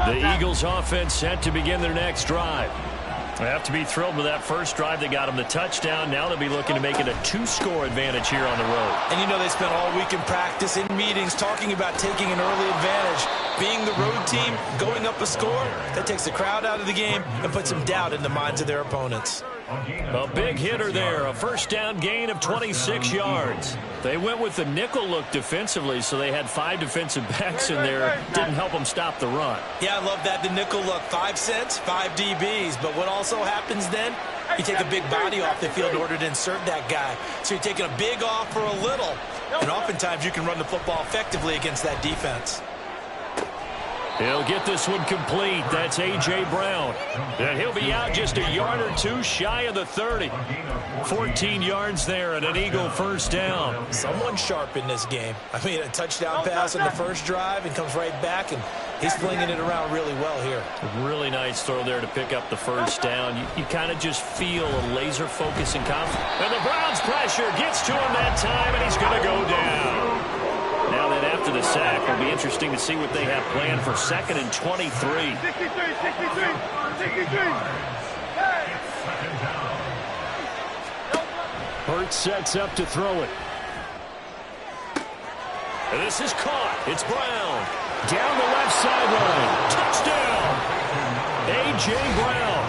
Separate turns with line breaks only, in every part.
The Eagles offense set to begin their next drive. They have to be thrilled with that first drive that got them the touchdown. Now they'll be looking to make it a 2-score advantage here on the road.
And you know they spent all week in practice, in meetings, talking about taking an early advantage. Being the road team, going up a score, that takes the crowd out of the game and puts some doubt in the minds of their opponents.
A big hitter there, a first down gain of 26 yards. They went with the nickel look defensively, so they had 5 defensive backs in there. Didn't help them stop the run.
Yeah, I love that, the nickel look. 5 cents, 5 DBs. But what also happens then, you take a big body off the field in order to insert that guy. So you're taking a big off for a little. And oftentimes you can run the football effectively against that defense.
He'll get this one complete. That's A.J. Brown. And he'll be out just a yard or two shy of the 30. 14 yards there and an Eagle first down.
Someone sharp in this game. I mean, a touchdown pass on the first drive and comes right back, and he's flinging it around really well here.
A really nice throw there to pick up the first down. You kind of just feel a laser focus and confidence. And the Browns' pressure gets to him that time, and he's going to go down. Now then, after the sack, it'll be interesting to see what they have planned for 2nd and 23.
63.
Hurts sets up to throw it. And this is caught. It's Brown. Down the left sideline. Touchdown. A.J. Brown.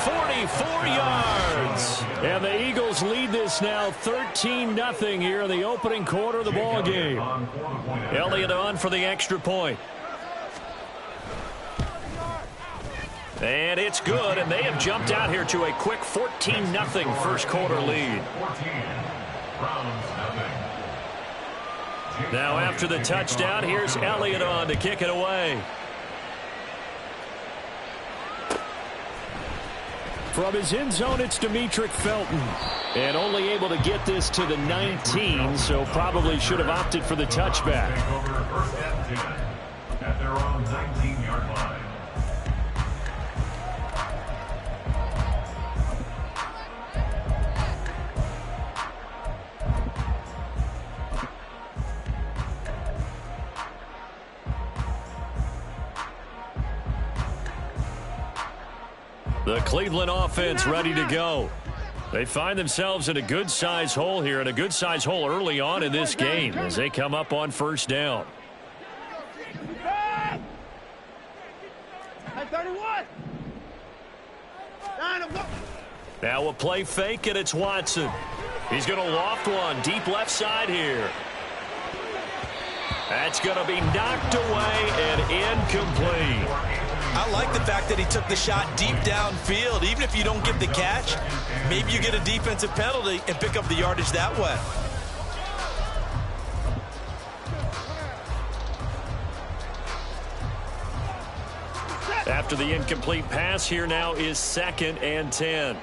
44 yards. And the Eagles lead this now 13-0 here in the opening quarter of the ball game. Elliott on for the extra point. And it's good, and they have jumped out here to a quick 14-0 first quarter lead. Now after the touchdown, here's Elliott on to kick it away. From his end zone, it's Demetric Felton. And only able to get this to the 19, so probably should have opted for the touchback.
At their own 19-yard line.
The Cleveland offense ready to go. They find themselves in a good-size hole here, and a good-size hole early on in this game as they come up on first down. Now a play fake, and it's Watson. He's going to loft one deep left side here. That's going to be knocked away and incomplete.
I like the fact that he took the shot deep downfield. Even if you don't get the catch, maybe you get a defensive penalty and pick up the yardage that way.
After the incomplete pass, here now is 2nd and 10.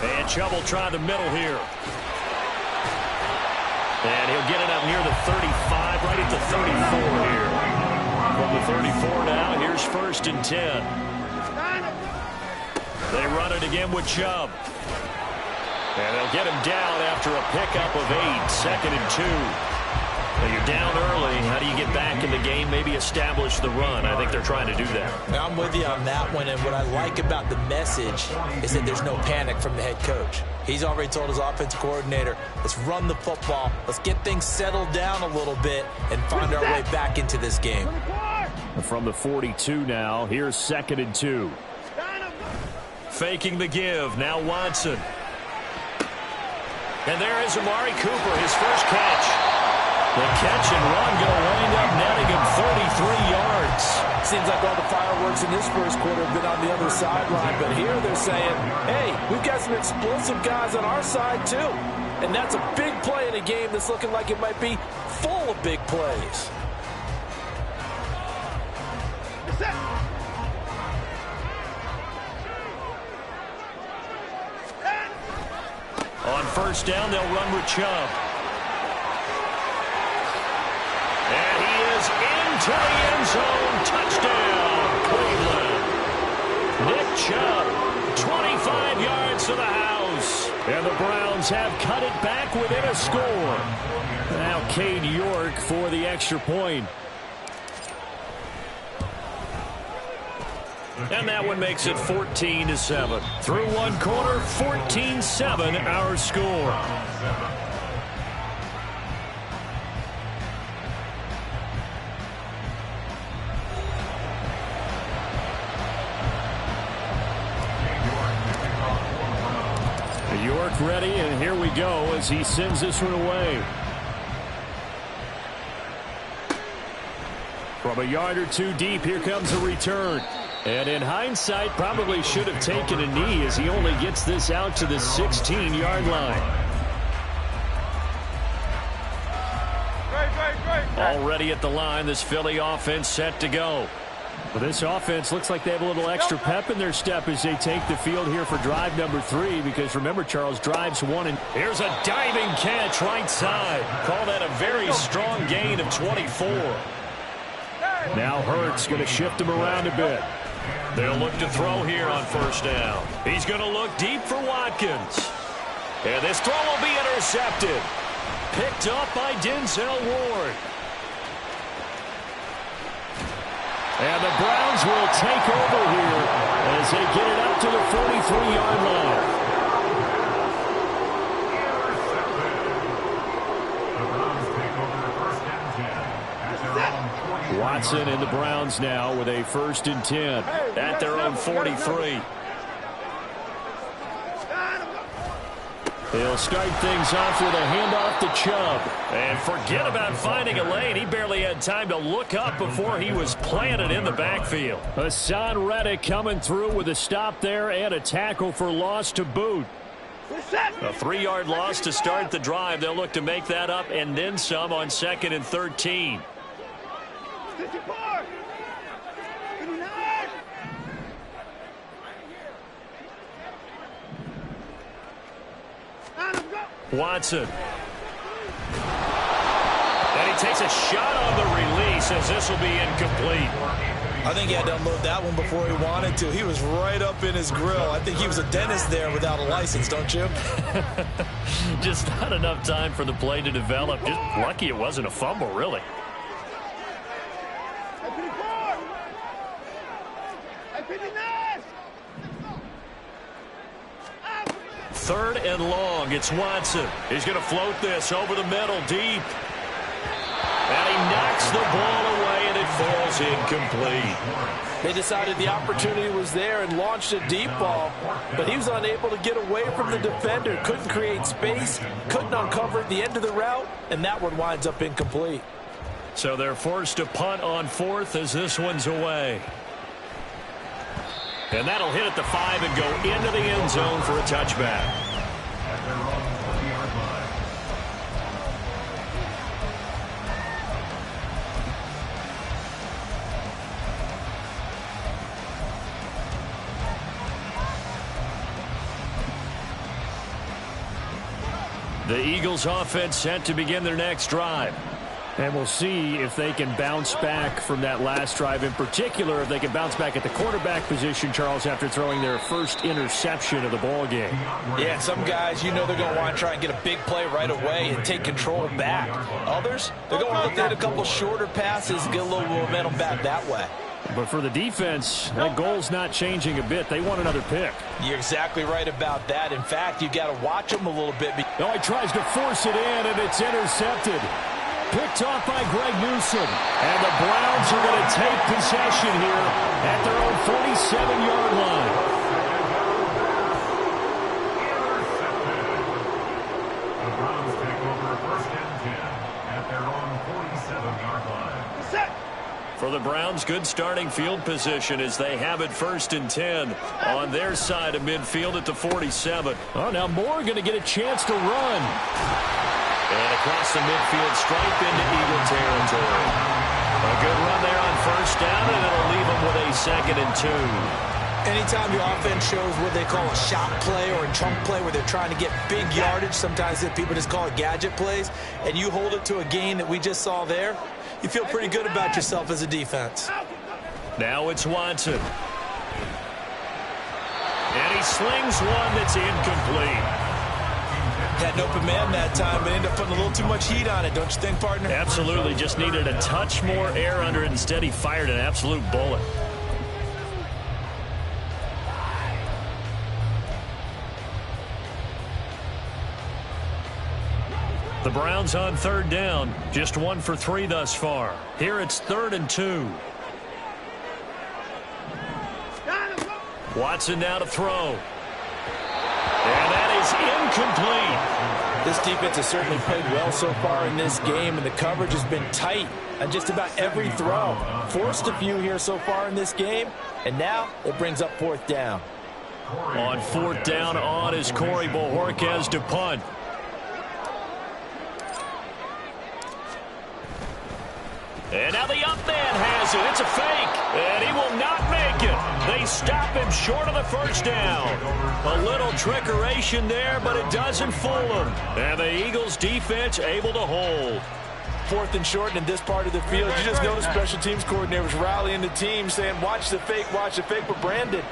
And Chubb will try the middle here. And he'll get it up near the 35, right at the 34 here. From the 34 now, here's 1st and 10. They run it again with Chubb. And they'll get him down after a pickup of 8, 2nd and 2. Well, you're down early. How do you get back in the game, maybe establish the run? I think they're trying to do that.
Now, I'm with you on that one, and what I like about the message is that there's no panic from the head coach. He's already told his offensive coordinator, let's run the football, let's get things settled down a little bit and find our way back into this game.
From the 42 now, here's 2nd and 2. Faking the give, now Watson. And there is Amari Cooper, his first catch. The catch and run going to wind up netting him 33 yards.
Seems like all the fireworks in this first quarter have been on the other sideline, but here they're saying, hey, we've got some explosive guys on our side too. And that's a big play in a game that's looking like it might be full of big plays.
On first down, they'll run with Chubb. And he is into the end zone. Touchdown, Cleveland. Nick Chubb, 25 yards to the house. And the Browns have cut it back within a score. Now Cade York for the extra point. And that one makes it 14-7. Through one quarter, 14-7 our score. York ready, and here we go as he sends this one away. From a yard or two deep, here comes a return. And in hindsight, probably should have taken a knee as he only gets this out to the 16-yard line. Already at the line, this Philly offense set to go. Well, this offense looks like they have a little extra pep in their step as they take the field here for drive number 3, because remember, Charles, drives 1 and here's a diving catch right side. Call that a very strong gain of 24. Now Hurts going to shift him around a bit. They'll look to throw here on first down. He's going to look deep for Watkins. And this throw will be intercepted. Picked up by Denzel Ward. And the Browns will take over here as they get it up to the 43-yard line. Watson and the Browns now with a 1st and 10 at their own 43. They'll start things off with a handoff to Chubb. And forget about finding a lane. He barely had time to look up before he was planted in the backfield. Hassan Reddick coming through with a stop there and a tackle for loss to boot. A 3-yard loss to start the drive. They'll look to make that up and then some on 2nd and 13. Watson. And he takes a shot on the release as this will be incomplete.
I think he had to unload that one before he wanted to. He was right up in his grill. I think he was a dentist there without a license, don't you?
Just not enough time for the play to develop. Just lucky it wasn't a fumble, really. 3rd and long. It's Watson. He's going to float this over the middle deep. And he knocks the ball away, and it falls incomplete.
They decided the opportunity was there and launched a deep ball, but he was unable to get away from the defender. Couldn't create space, couldn't uncover at the end of the route, and that one winds up incomplete.
So they're forced to punt on 4th as this one's away. And that'll hit at the 5 and go into the end zone for a touchback. The Eagles offense set to begin their next drive. And we'll see if they can bounce back from that last drive. In particular, if they can bounce back at the quarterback position, Charles, after throwing their first interception of the ball game.
Yeah, some guys, you know they're going to want to try and get a big play right away and take control back. Others, they're going to look at a couple shorter passes and get a little momentum back that way.
But for the defense, that goal's not changing a bit. They want another pick.
You're exactly right about that. In fact, you've got to watch them a little bit.
Oh, he tries to force it in, and it's intercepted. Picked off by Greg Newsome. And the Browns are going to take possession here at their own 47-yard line.
The Browns take over 1st and 10 at their own 47-yard line.
For the Browns, good starting field position as they have it 1st and 10 on their side of midfield at the 47. Oh, now Moore going to get a chance to run. And across the midfield stripe into Eagle territory. A good run there on 1st down, and it'll leave them with a 2nd and 2.
Anytime your offense shows what they call a shot play or a chunk play where they're trying to get big yardage, sometimes people just call it gadget plays, and you hold it to a gain that we just saw there, you feel pretty good about yourself as a defense.
Now it's Watson. And he slings one that's incomplete.
Had an open man that time, but ended up putting a little too much heat on it, don't you think, partner?
Absolutely. Just needed a touch more air under it. Instead, he fired an absolute bullet. The Browns on third down. Just 1 for 3 thus far. Here it's 3rd and 2. Watson now to throw. And that is incomplete.
This defense has certainly played well so far in this game, and the coverage has been tight on just about every throw. Forced a few here so far in this game, and now it brings up 4th down.
On 4th down on is Corey Bojorquez to punt. And now the up man has it. It's a fake. And he will not make it. They stop him short of the first down. A little trickeration there, but it doesn't fool him. And the Eagles defense able to hold.
4th and short, and in this part of the field, you just notice special teams coordinators rallying the team, saying, watch the fake, but Brandon,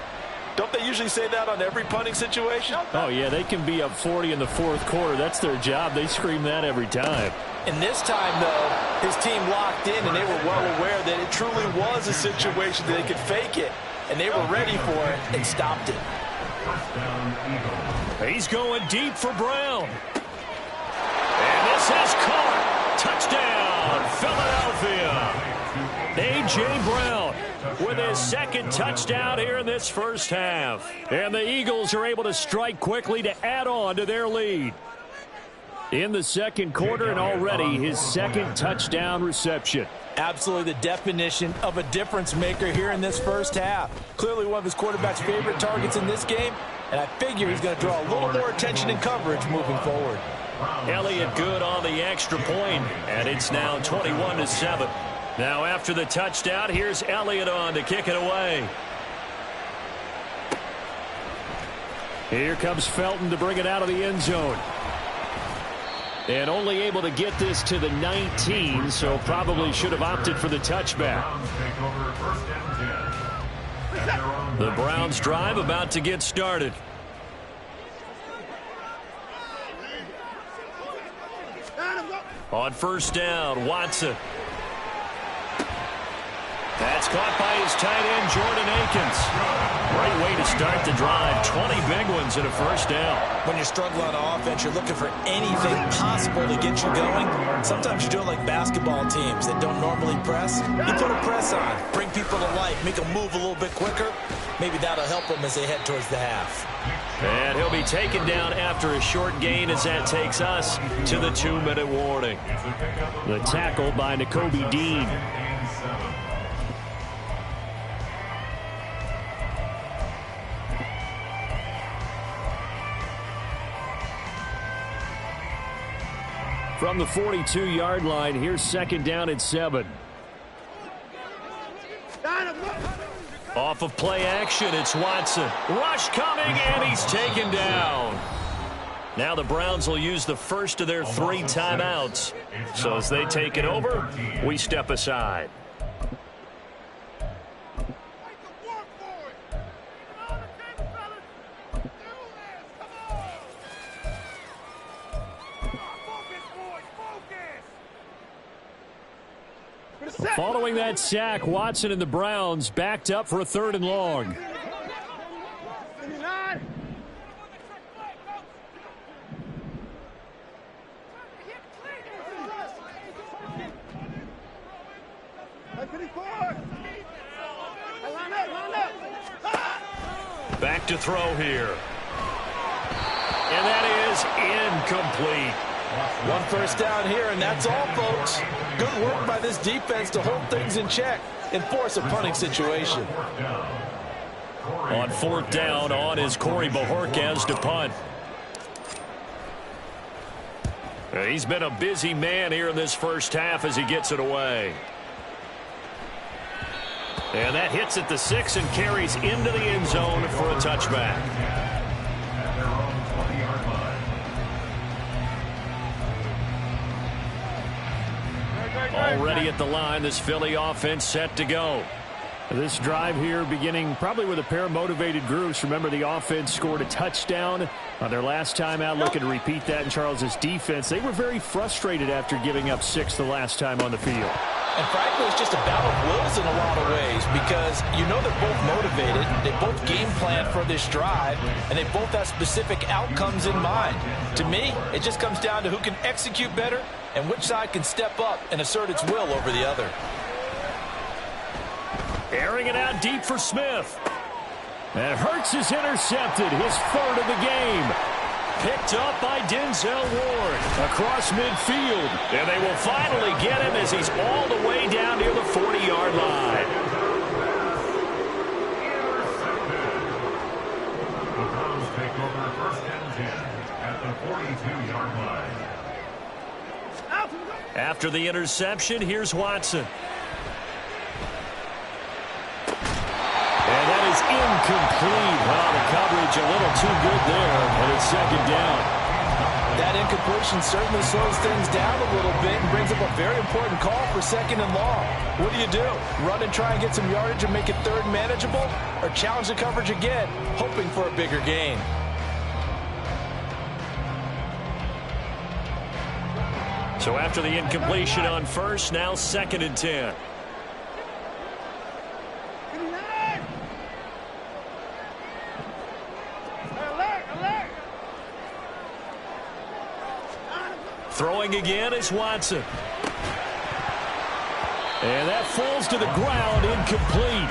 don't they usually say that on every punting situation?
Oh, yeah, they can be up 40 in the 4th quarter. That's their job. They scream that every time.
And this time, though, his team locked in, and they were well aware that it truly was a situation that they could fake it, and they were ready for it and stopped it.
He's going deep for Brown. And this is caught. Touchdown, Philadelphia. A.J. Brown with his 2nd touchdown here in this first half. And the Eagles are able to strike quickly to add on to their lead. In the 2nd quarter, and already his 2nd touchdown reception.
Absolutely the definition of a difference maker here in this first half. Clearly one of his quarterback's favorite targets in this game, and I figure he's going to draw a little more attention and coverage moving forward.
Elliott good on the extra point, and it's now 21-7. Now after the touchdown, here's Elliott on to kick it away. Here comes Felton to bring it out of the end zone. And only able to get this to the 19, so probably should have opted for the touchback. The Browns drive about to get started. On 1st down, Watson. That's caught by his tight end, Jordan Akins. Great way to start the drive. 20 big ones in a 1st down.
When you struggle on offense, you're looking for anything possible to get you going. Sometimes you do it like basketball teams that don't normally press. You put a press on, bring people to life, make them move a little bit quicker. Maybe that'll help them as they head towards the half.
And he'll be taken down after a short gain as that takes us to the 2-minute warning. The tackle by Nakobe Dean. From the 42-yard line, here's 2nd down and 7. Off of play action, it's Watson. Rush coming, and he's taken down. Now the Browns will use the first of their 3 timeouts. So as they take it over, we step aside. Following that sack, Watson and the Browns backed up for a 3rd and long. Back to throw here. And that is incomplete.
1 1st down here, and that's all, folks. Good work by this defense to hold things in check and force a punting situation.
On 4th down, on is Corey Bojorquez to punt. He's been a busy man here in this first half as he gets it away. And that hits at the 6 and carries into the end zone for a touchback. Already at the line, this Philly offense set to go. This drive here beginning probably with a pair of motivated groups. Remember, the offense scored a touchdown on their last time out. Looking to repeat that in Charles's defense. They were very frustrated after giving up 6 the last time on the field.
And frankly, it's just a battle of wills in a lot of ways because you know they're both motivated. They both game planned for this drive, and they both have specific outcomes in mind. To me, it just comes down to who can execute better and which side can step up and assert its will over the other.
Airing it out deep for Smith. And Hurts is intercepted, his 3rd of the game. Picked up by Denzel Ward across midfield. And they will finally get him as he's all the way down near the 40-yard line.
The Browns take over 1st and 10 at the 42-yard line.
After the interception, here's Watson. And that is incomplete. Well, the coverage a little too good there, and it's 2nd down.
That incompletion certainly slows things down a little bit and brings up a very important call for 2nd and long. What do? Run and try and get some yardage and make it 3rd manageable? Or challenge the coverage again, hoping for a bigger gain?
So after the incompletion on 1st, now 2nd and 10. Throwing again is Watson. And that falls to the ground, incomplete.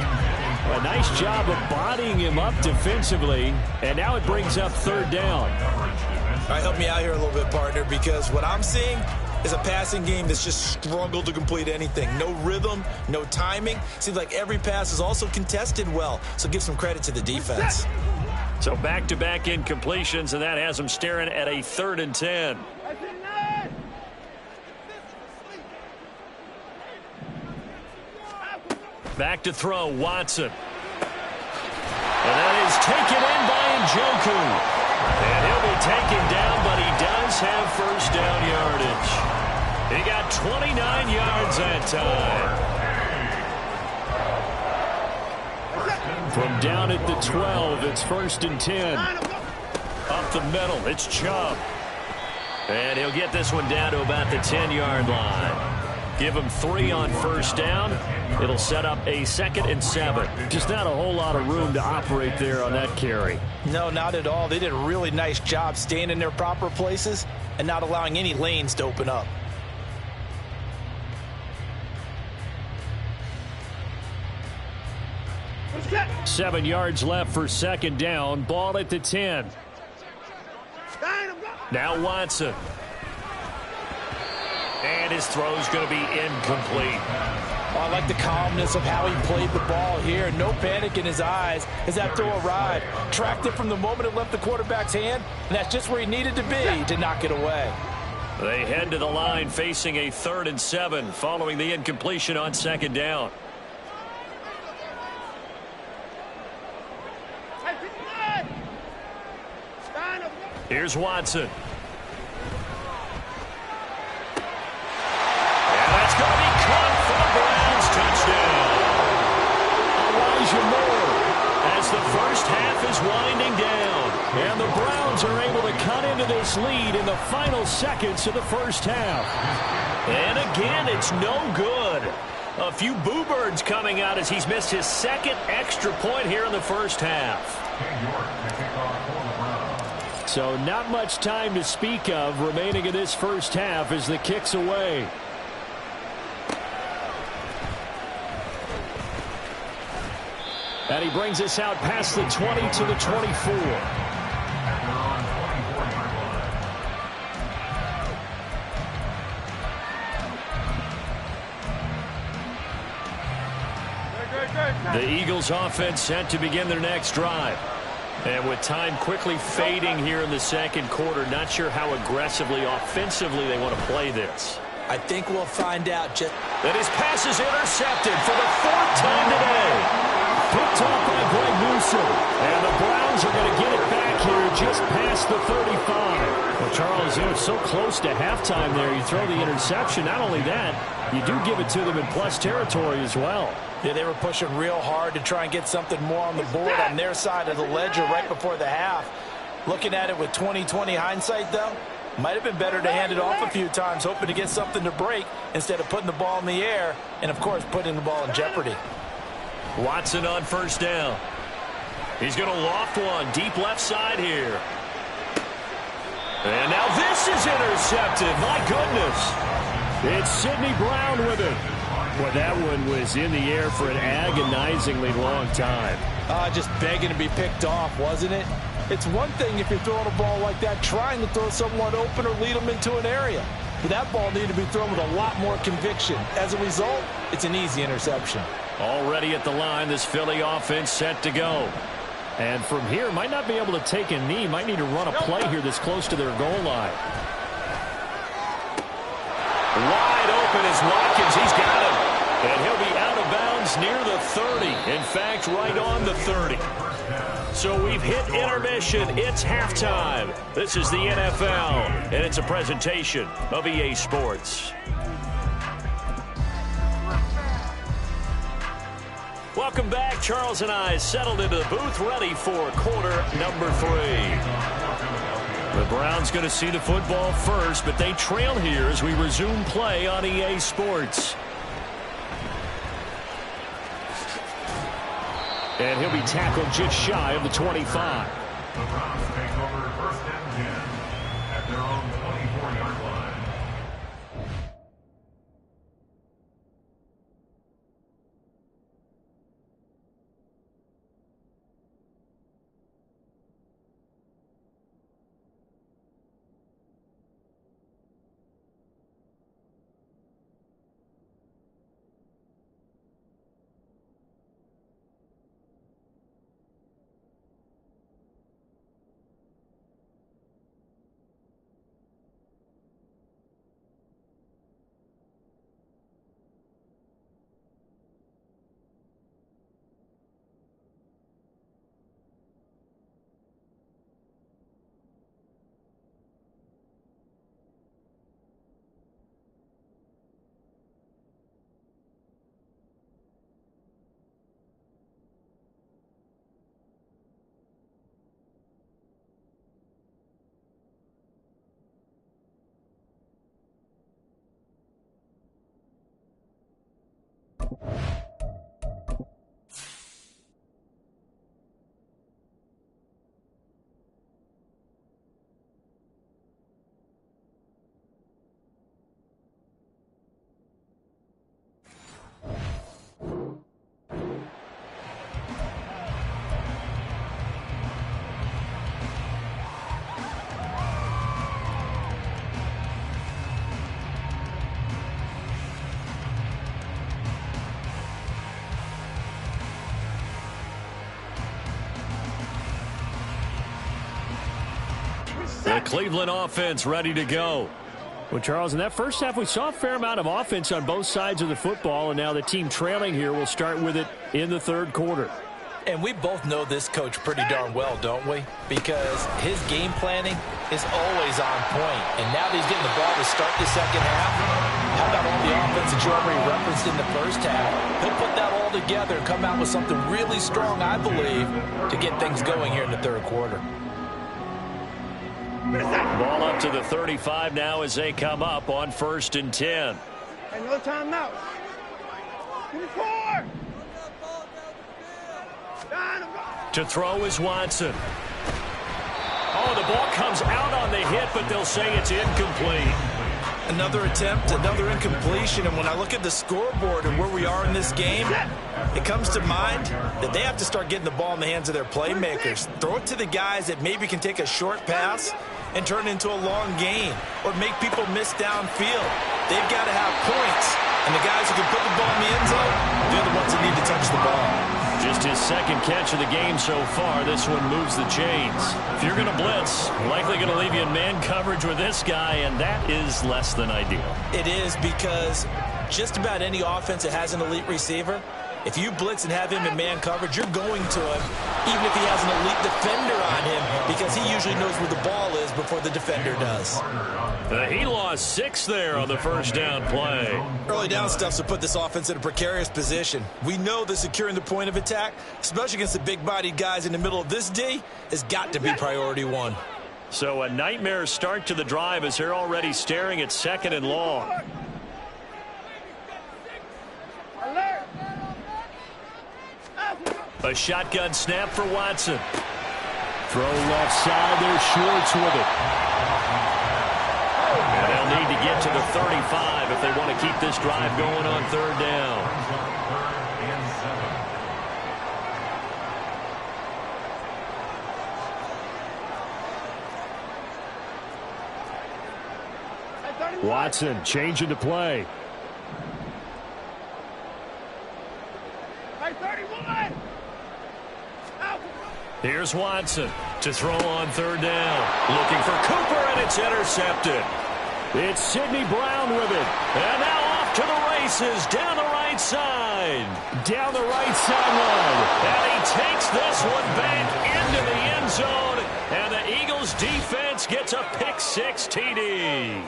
A nice job of bodying him up defensively. And now it brings up 3rd down.
All right, help me out here a little bit, partner, because what I'm seeing is a passing game that's just struggled to complete anything. No rhythm, no timing. Seems like every pass is also contested well. So give some credit to the defense.
So back-to-back incompletions, and that has them staring at a 3rd and 10. Back to throw, Watson. And that is taken in by Njoku. And he'll be taken down, but he does have 1st down yardage. He got 29 yards that time. From down at the 12, it's 1st and 10. Up the middle, it's Chubb. And he'll get this one down to about the 10-yard line. Give him 3 on 1st down. It'll set up a 2nd and 7. Just not a whole lot of room to operate there on that carry.
No, not at all. They did a really nice job staying in their proper places and not allowing any lanes to open up.
Seven yards left for 2nd down. Ball at the 10. Now Watson. And his throw's going to be incomplete.
Oh, I like the calmness of how he played the ball here. No panic in his eyes as that throw arrived. Tracked it from the moment it left the quarterback's hand, and that's just where he needed to be to knock it away.
They head to the line facing a 3rd and 7 following the incompletion on 2nd down. Here's Watson. And that's going to be caught for the Browns. Touchdown. Elijah Moore as the 1st half is winding down. And the Browns are able to cut into this lead in the final seconds of the 1st half. And again, it's no good. A few boo birds coming out as he's missed his 2nd extra point here in the 1st half. So not much time to speak of remaining in this 1st half as the kick's away. And he brings us out past the 20 to the 24. The Eagles offense set to begin their next drive. And with time quickly fading here in the 2nd quarter, not sure how aggressively, offensively they want to play this.
I think we'll find out.
That his pass is intercepted for the 4th time today. Picked off by Greg Newsome. And the Browns are going to get it back here just past the 35. Well, Charles, it was so close to halftime there. You throw the interception. Not only that, you do give it to them in plus territory as well.
Yeah, they were pushing real hard to try and get something more on the board on their side of the ledger right before the half. Looking at it with 20/20 hindsight, though, might have been better to hand it off a few times, hoping to get something to break instead of putting the ball in the air and, of course, putting the ball in jeopardy.
Watson on first down. He's going to loft one deep left side here. And now this is intercepted. My goodness. It's Sidney Brown with it. Boy, that one was in the air for an agonizingly long time.
Just begging to be picked off, wasn't it? It's one thing if you're throwing a ball like that, trying to throw someone open or lead them into an area. But that ball needed to be thrown with a lot more conviction. As a result, it's an easy interception.
Already at the line, this Philly offense set to go. And from here, might not be able to take a knee. Might need to run a play here that's close to their goal line. Wide open is Watkins. He's got him. And he'll be out of bounds near the 30. In fact, right on the 30. So we've hit intermission. It's halftime. This is the NFL, and it's a presentation of EA Sports. Welcome back. Charles and I settled into the booth, ready for quarter number 3. The Browns going to see the football first, but they trail here as we resume play on EA Sports. And he'll be tackled just shy of the 25.
The Browns take over first and 10 at their own 24-yard line.
The Cleveland offense ready to go. Well, Charles, in that first half, we saw a fair amount of offense on both sides of the football, and now the team trailing here will start with it in the third quarter.
And we both know this coach pretty darn well, don't we? Because his game planning is always on point. And now that he's getting the ball to start the second half, how about all the offense that you already referenced in the first half? He'll put that all together and come out with something really strong, I believe, to get things going here in the third quarter.
Ball up to the 35 now as they come up on 1st and 10.
And no timeout. 4.
To throw is Watson. Oh, the ball comes out on the hit, but they'll say it's incomplete.
Another attempt, another incompletion, and when I look at the scoreboard and where we are in this game, it comes to mind that they have to start getting the ball in the hands of their playmakers. Throw it to the guys that maybe can take a short pass and turn it into a long gain or make people miss downfield. They've got to have points, and the guys who can put the ball in the end zone, they're the ones that need to touch the ball.
Just his second catch of the game so far. This one moves the chains. If you're going to blitz, likely going to leave you in man coverage with this guy, and that is less than ideal.
It is, because just about any offense that has an elite receiver, if you blitz and have him in man coverage, you're going to him, even if he has an elite defender on him, because he usually knows where the ball is before the defender does.
He lost loss 6 there on the first down play.
Early down stuff to put this offense in a precarious position. We know that securing the point of attack, especially against the big-bodied guys in the middle of this D, has got to be priority one.
So a nightmare start to the drive as they're already staring at 2nd and long. A shotgun snap for Watson. Throw left side, there's Schwartz with it. And they'll need to get to the 35 if they want to keep this drive going on 3rd down. Watson changing the play. Here's Watson to throw on 3rd down. Looking for Cooper, and it's intercepted. It's Sidney Brown with it. And now off to the races down the right side. Down the right sideline. And he takes this one back into the end zone. And the Eagles defense gets a pick-6 TD.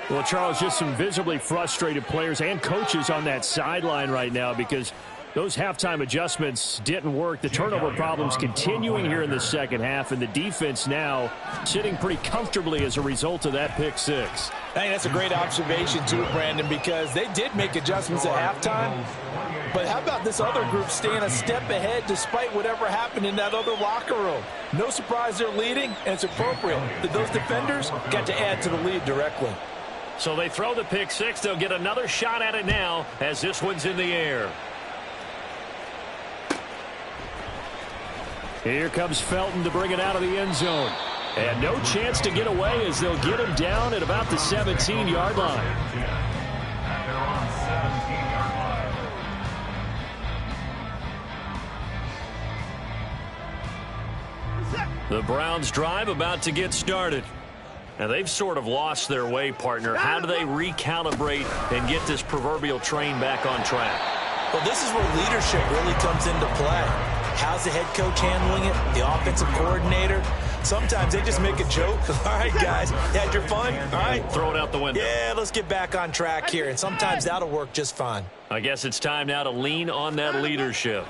Well, Charles, just some visibly frustrated players and coaches on that sideline right now because those halftime adjustments didn't work. The turnover problems continuing here in the second half, and the defense now sitting pretty comfortably as a result of that pick-6.
I think that's a great observation, too, Brandon, because they did make adjustments at halftime. But how about this other group staying a step ahead despite whatever happened in that other locker room? No surprise they're leading, and it's appropriate that those defenders got to add to the lead directly.
So they throw the pick-6. They'll get another shot at it now as this one's in the air. Here comes Felton to bring it out of the end zone. And no chance to get away as they'll get him down at about the 17-yard line. The Browns drive about to get started. Now they've sort of lost their way, partner. How do they recalibrate and get this proverbial train back on track?
Well, this is where leadership really comes into play. How's the head coach handling it? The offensive coordinator? Sometimes they just make a joke. All right, guys, you had your fun? All right.
Throw it out the window.
Yeah, let's get back on track here. And sometimes that'll work just fine.
I guess it's time now to lean on that leadership.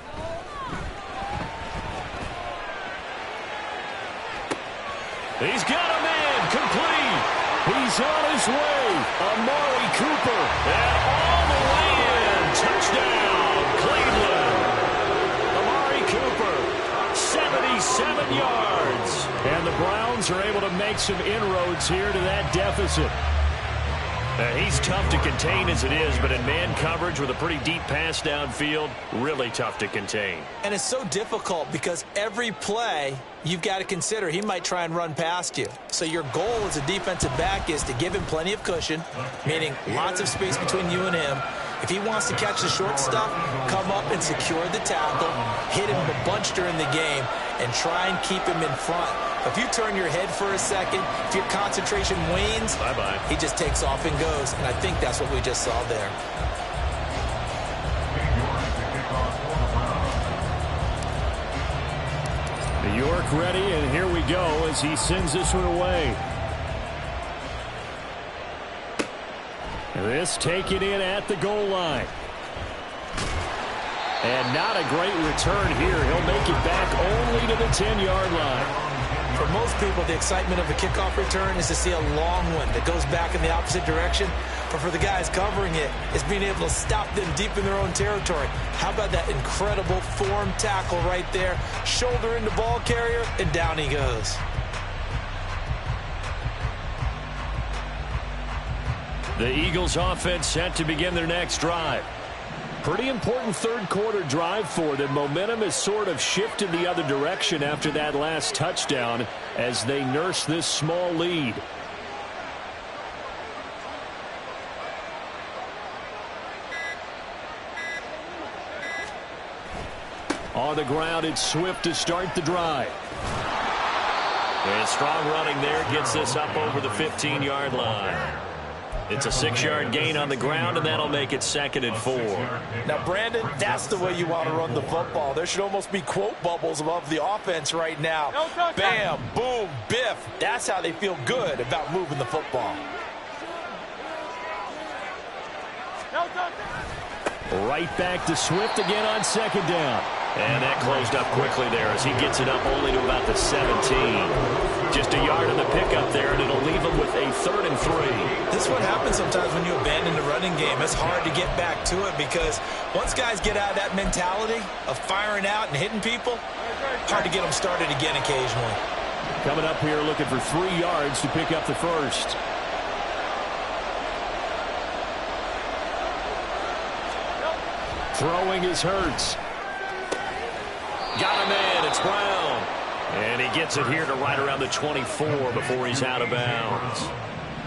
He's got a man complete. He's on his way. Amari Cooper. And all the way in. Touchdown, Cleveland. Amari Cooper, 77 yards. And the Browns are able to make some inroads here to that deficit. He's tough to contain as it is, but in man coverage with a pretty deep pass downfield, really tough to contain.
And it's so difficult because every play you've got to consider he might try and run past you. So your goal as a defensive back is to give him plenty of cushion, meaning lots of space between you and him. If he wants to catch the short stuff, come up and secure the tackle, hit him a bunch during the game, and try and keep him in front. If you turn your head for a second, if your concentration wanes,
bye-bye.
He just takes off and goes. And I think that's what we just saw there.
York ready, and here we go as he sends this one away. This taken in at the goal line. And not a great return here. He'll make it back only to the 10-yard line.
For most people, the excitement of a kickoff return is to see a long one that goes back in the opposite direction. But for the guys covering it, it's being able to stop them deep in their own territory. How about that incredible form tackle right there? Shoulder into ball carrier, and down he goes.
The Eagles offense set to begin their next drive. Pretty important third quarter drive for them. Momentum has sort of shifted the other direction after that last touchdown as they nurse this small lead. On the ground, it's Swift to start the drive. And strong running there gets this up over the 15-yard line. It's a 6-yard gain on the ground, and that'll make it 2nd and 4.
Now, Brandon, that's the way you want to run the football. There should almost be quote bubbles above the offense right now. Bam, boom, biff. That's how they feel good about moving the football.
Right back to Swift again on second down. And that closed up quickly there as he gets it up only to about the 17. Just a yard in the pickup there, and it'll leave him with a 3rd and 3.
This is what happens sometimes when you abandon the running game. It's hard to get back to it because once guys get out of that mentality of firing out and hitting people, hard to get them started again occasionally.
Coming up here looking for 3 yards to pick up the first. Throwing is Hurts. Got him in. It's Brown. And he gets it here to right around the 24 before he's out of bounds.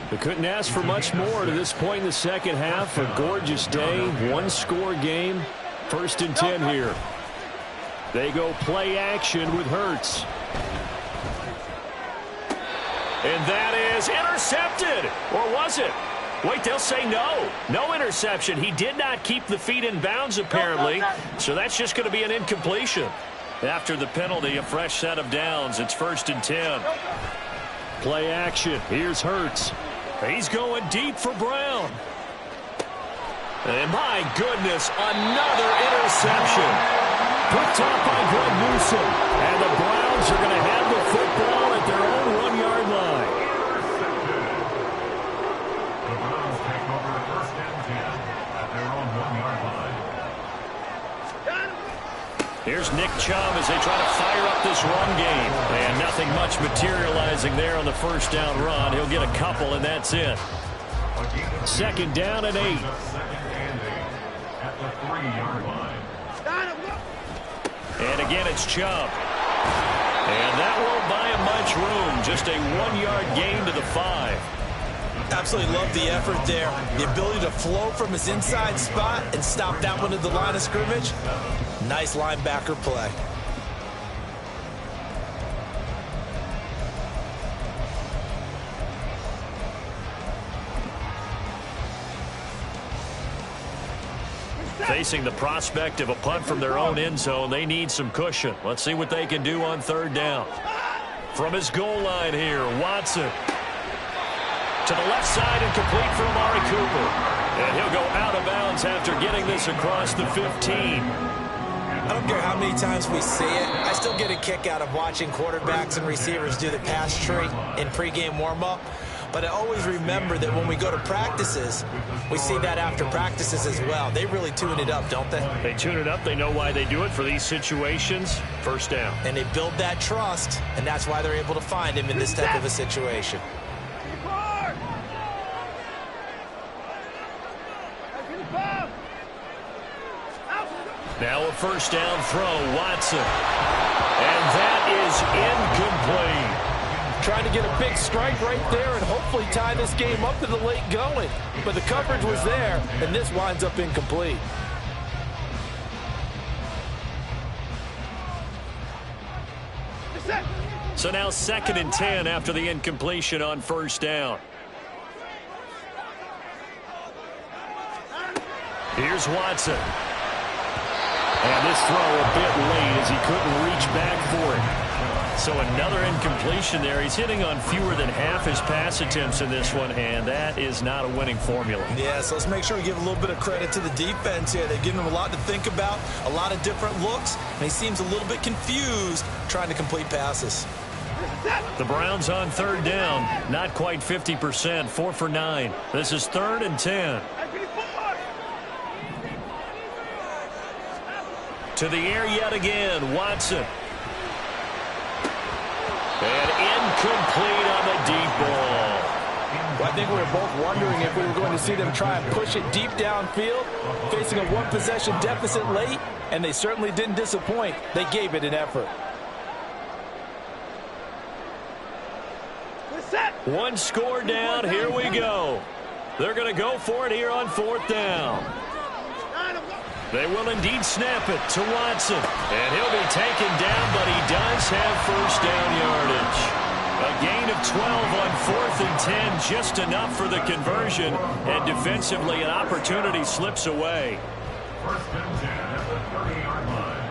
They couldn't ask for much more to this point in the second half. A gorgeous day. 1-score game. 1st and 10 here. They go play action with Hurts. And that is intercepted. Or was it? Wait, they'll say no. No interception. He did not keep the feet in bounds, apparently. So that's just going to be an incompletion. After the penalty, a fresh set of downs. It's 1st and 10. Play action. Here's Hurts. He's going deep for Brown. And my goodness, another interception. Picked off by Greg Newsome. And the Browns are going to have the football at their own 1-yard line.
The Browns take over 1st and 10 at their own 1-yard line.
Here's Nick Chubb as they try to fire up this run game. And nothing much materializing there on the 1st down run. He'll get a couple, and that's it. 2nd down and 8.
Second and 8 at the 3-yard line.
And again, it's Chubb. And that won't buy him much room. Just a 1-yard gain to the 5.
Absolutely love the effort there. The ability to flow from his inside spot and stop that one at the line of scrimmage. Nice linebacker play.
Facing the prospect of a punt from their own end zone, they need some cushion. Let's see what they can do on 3rd down. From his goal line here, Watson. To the left side and complete for Amari Cooper. And he'll go out of bounds after getting this across the 15.
I don't care how many times we see it. I still get a kick out of watching quarterbacks and receivers do the pass tree in pregame warm-up. But I always remember that when we go to practices, we see that after practices as well. They really tune it up, don't they?
They tune it up. They know why they do it for these situations. 1st down.
And they build that trust, and that's why they're able to find him in this type of a situation.
Now a 1st down throw, Watson. And that is incomplete.
Trying to get a big strike right there and hopefully tie this game up to the late going. But the coverage was there, and this winds up incomplete.
So now 2nd and 10 after the incompletion on 1st down. Here's Watson. And this throw a bit late as he couldn't reach back for it. So another incompletion there. He's hitting on fewer than half his pass attempts in this one, and that is not a winning formula.
Yeah, so let's make sure we give a little bit of credit to the defense here. They've given him a lot to think about, a lot of different looks, and he seems a little bit confused trying to complete passes.
The Browns on 3rd down, not quite 50%, 4 for 9. This is 3rd and 10. To the air yet again, Watson. And incomplete on the deep ball.
Well, I think we were both wondering if we were going to see them try and push it deep downfield, facing a 1-possession deficit late, and they certainly didn't disappoint. They gave it an effort.
1 score down, here we go. They're going to go for it here on 4th down. They will indeed snap it to Watson. And he'll be taken down, but he does have 1st down yardage. A gain of 12 on 4th and 10, just enough for the conversion. And defensively, an opportunity slips away.
1st and 10 at the 30-yard line.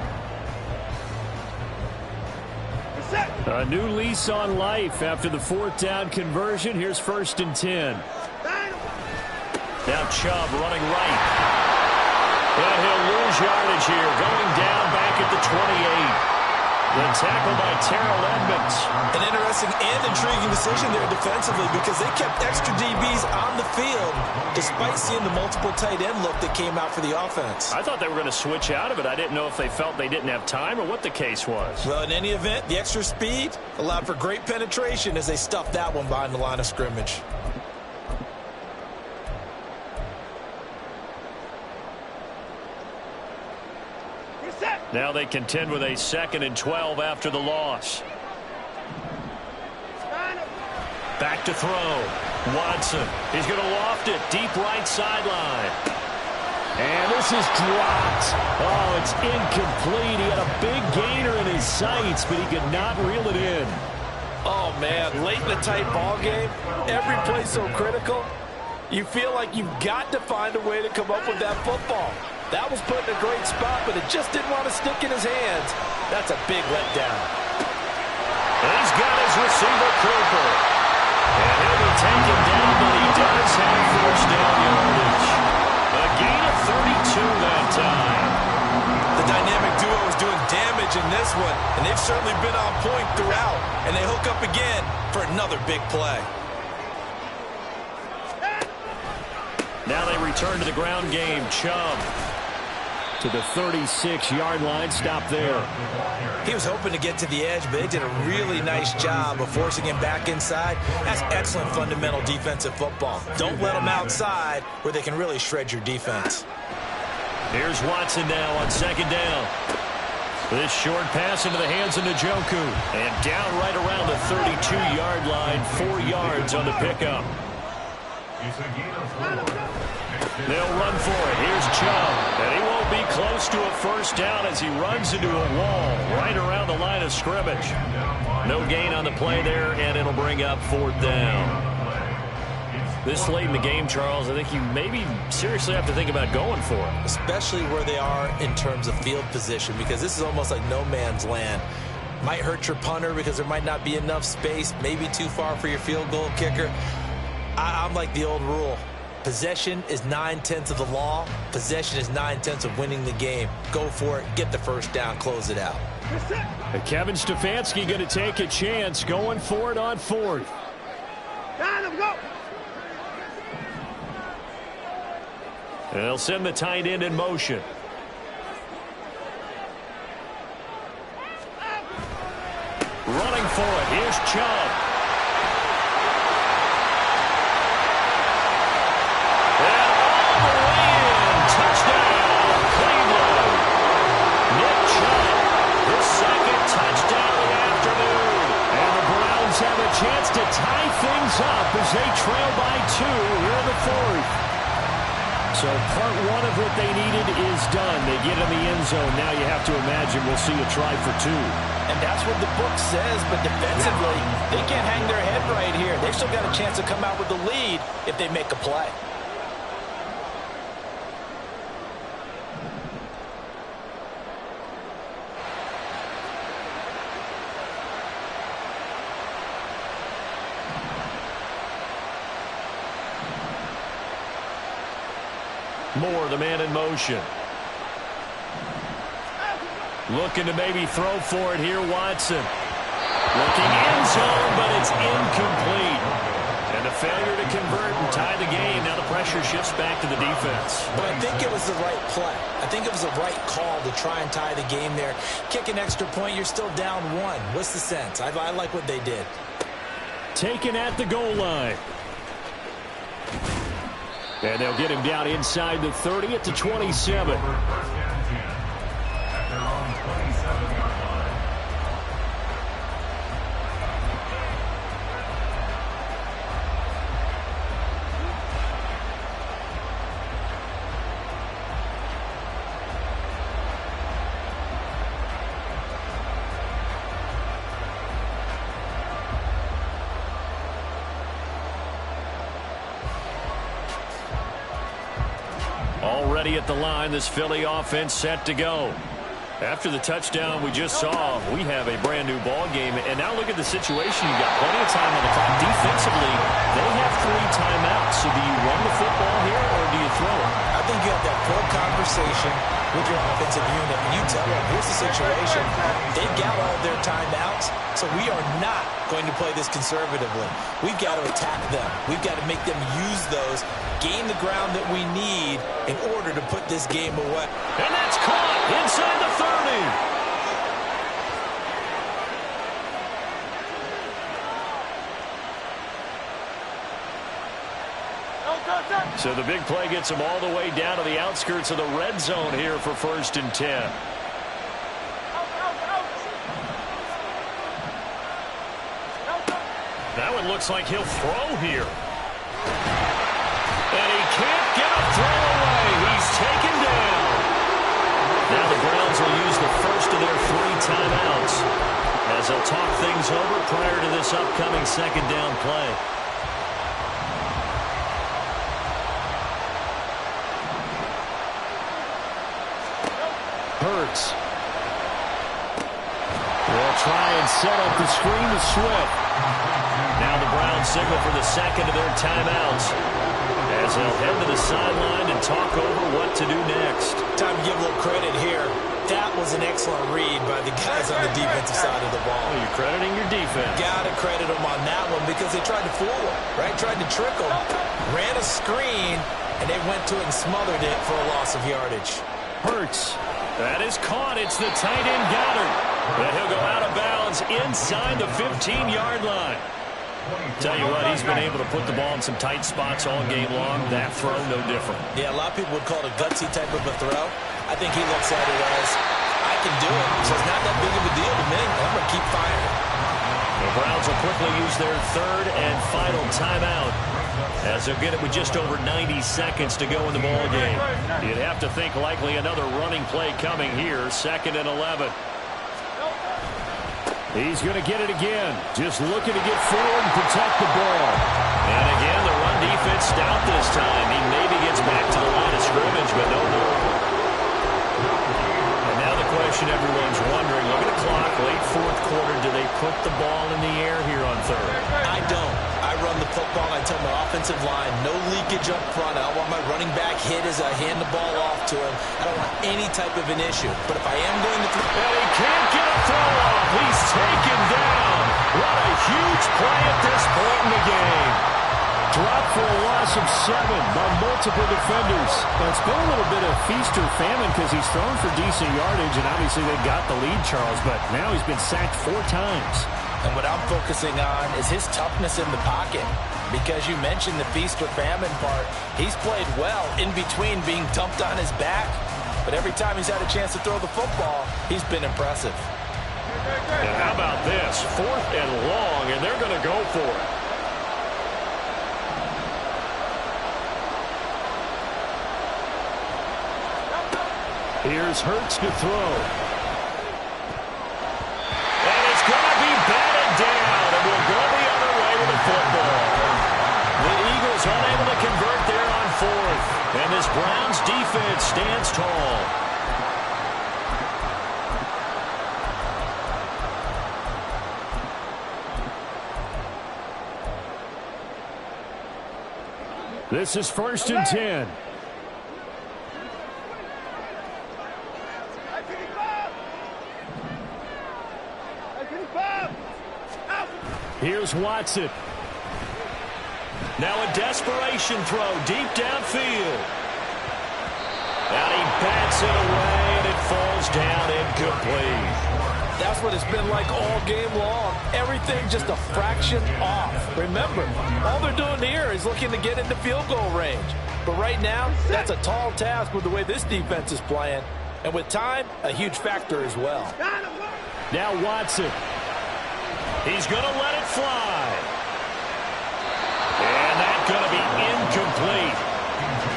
A new lease on life after the 4th down conversion. Here's 1st and 10. Now Chubb running right. And he'll lose yardage here, going down back at the 28. The tackle by Terrell Edmonds.
An interesting and intriguing decision there defensively because they kept extra DBs on the field despite seeing the multiple tight end look that came out for the offense.
I thought they were going to switch out of it. I didn't know if they felt they didn't have time or what the case was.
Well, in any event, the extra speed allowed for great penetration as they stuffed that one behind the line of scrimmage.
Now they contend with a 2nd and 12 after the loss. Back to throw. Watson. He's going to loft it. Deep right sideline. And this is dropped. Oh, it's incomplete. He had a big gainer in his sights, but he could not reel it in.
Oh, man, late in the tight ball game, every play so critical. You feel like you've got to find a way to come up with that football. That was put in a great spot, but it just didn't want to stick in his hands. That's a big letdown.
And he's got his receiver, Cooper. And he'll be taken down, but he does have first down yardage. A gain of 32 that time.
The dynamic duo is doing damage in this one, and they've certainly been on point throughout. And they hook up again for another big play.
Now they return to the ground game. Chubb to the 36-yard line. Stop there.
He was hoping to get to the edge, but they did a really nice job of forcing him back inside. That's excellent fundamental defensive football. Don't let them outside where they can really shred your defense.
Here's Watson now on 2nd down. This short pass into the hands of Njoku. And down right around the 32-yard line. 4 yards on the pickup. They'll run for it. Here's Chubb. And he won't be close to a first down as he runs into a wall right around the line of scrimmage. No gain on the play there, and it'll bring up 4th down. This late in the game, Charles, I think you maybe seriously have to think about going for it.
Especially where they are in terms of field position, because this is almost like no man's land. Might hurt your punter because there might not be enough space, maybe too far for your field goal kicker. I'm like the old rule. Possession is 9/10 of the law. Possession is 9/10 of winning the game. Go for it. Get the first down. Close it out.
Kevin Stefanski going to take a chance going for it on 4th.
Go.
And they'll send the tight end in motion. Running for it. Here's Chubb. And all the way in. Touchdown, Cleveland. Nick Chubb, his 2nd touchdown of the afternoon. And the Browns have a chance to tie things up as they trail by 2 here in the 4th. So part 1 of what they needed is done. They get in the end zone. Now you have to imagine we'll see a try for 2.
And that's what the book says, but defensively, they can't hang their head right here. They've still got a chance to come out with the lead if they make a play.
Moore, the man in motion. Looking to maybe throw for it here, Watson. Looking end zone, but it's incomplete. And a failure to convert and tie the game. Now the pressure shifts back to the defense.
But I think it was the right play. I think it was the right call to try and tie the game there. Kick an extra point, you're still down 1. What's the sense? I like what they did.
Taken at the goal line. And they'll get him down inside the 30 at the 27. Already at the line, this Philly offense set to go. After the touchdown we just saw, we have a brand new ball game. And now look at the situation. You've got plenty of time on the clock. Defensively, they have 3 timeouts. So do you run the football here, or
conversation with your offensive unit, and you tell them, here's the situation. They've got all their timeouts, so we are not going to play this conservatively. We've got to attack them. We've got to make them use those, gain the ground that we need in order to put this game away.
And that's caught inside the 30. So the big play gets them all the way down to the outskirts of the red zone here for 1st and 10. That one looks like he'll throw here. And he can't get a throw away. He's taken down. Now the Browns will use the first of their 3 timeouts as they'll talk things over prior to this upcoming 2nd down play. Hurts. They'll try and set up the screen to Swift. Now the Browns signal for the 2nd of their timeouts as they'll head to the sideline and talk over what to do next.
Time to give a little credit here. That was an excellent read by the guys on the defensive side of the ball.
Well, you're crediting your defense.
Got to credit them on that one because they tried to fool them, right? Tried to trick them. Ran a screen, and they went to it and smothered it for a loss of yardage.
Hurts. That is caught. It's the tight end Goddard. But he'll go out of bounds inside the 15-yard line. Tell you what, he's been able to put the ball in some tight spots all game long. That throw, no different.
Yeah, a lot of people would call it a gutsy type of a throw. I think he looks at it as, I can do it, so it's not that big of a deal to me. I'm going to keep firing.
The Browns will quickly use their 3rd and final timeout as they'll get it with just over 90 seconds to go in the ball game. You'd have to think likely another running play coming here, 2nd and 11. He's going to get it again, just looking to get forward and protect the ball. And again, the run defense stout this time. He maybe gets back to the line of scrimmage, but no more. And now the question everyone's wondering, look at the clock, late 4th quarter, do they put the ball in the air here on 3rd?
I don't. I run the football. I tell my offensive line, no leakage up front. I don't want my running back hit as I hand the ball off to him. I don't want any type of an issue. But if I am going to throw...
And he can't get a throw off. He's taken down. What a huge play at this point in the game. Dropped for a loss of 7 by multiple defenders.
Well, it's been a little bit of feast or famine because he's thrown for decent yardage, and obviously they got the lead, Charles, but now he's been sacked 4 times.
And what I'm focusing on is his toughness in the pocket. Because you mentioned the feast or famine part. He's played well in between being dumped on his back. But every time he's had a chance to throw the football, he's been impressive.
And how about this? 4th and long, and they're going to go for it. Here's Hurts to throw. And it's going to be batted down, and we'll go the other way with the football. The Eagles unable to convert there on 4th, and this Browns defense stands tall. This is 1st and 10. Here's Watson. Now a desperation throw deep downfield. And he bats it away, and it falls down incomplete.
That's what it's been like all game long. Everything just a fraction off. Remember, all they're doing here is looking to get into field goal range. But right now, that's a tall task with the way this defense is playing. And with time, a huge factor as well.
Now Watson. He's going to let it fly. And that's going to be incomplete.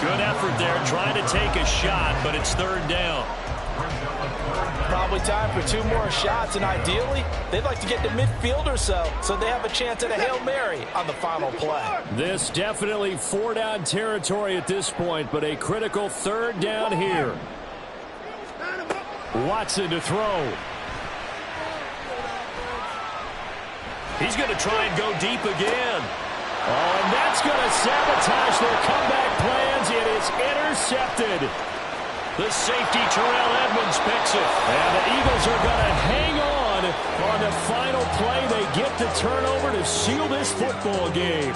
Good effort there trying to take a shot, but it's 3rd down.
Probably time for 2 more shots, and ideally, they'd like to get to midfield or so they have a chance at a Hail Mary on the final play.
This definitely 4-down territory at this point, but a critical 3rd down here. Watson to throw. He's going to try and go deep again. Oh, and that's going to sabotage their comeback plans. It is intercepted. The safety, Terrell Edmonds, picks it. And the Eagles are going to hang on the final play. They get the turnover to seal this football game.